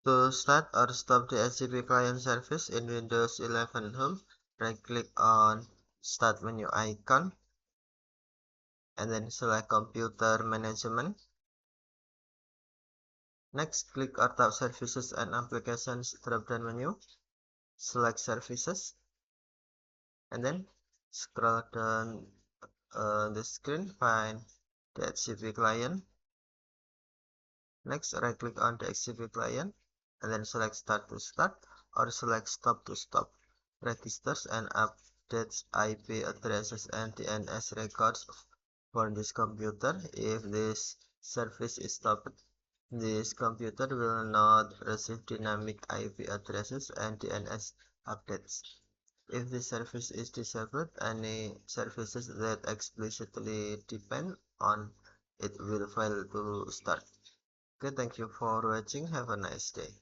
To start or stop the DHCP client service in Windows 11 Home, right-click on Start menu icon, and then select Computer Management. Next, click or tap Services and Applications drop-down menu, select Services, and then scroll down the screen, find the DHCP client. Next, right-click on the DHCP client, and then select Start to Start or select Stop to Stop. Registers and updates IP addresses and DNS records for this computer. If this service is stopped, this computer will not receive dynamic IP addresses and DNS updates. If the service is disabled, any services that explicitly depend on it will fail to start. Okay, thank you for watching. Have a nice day.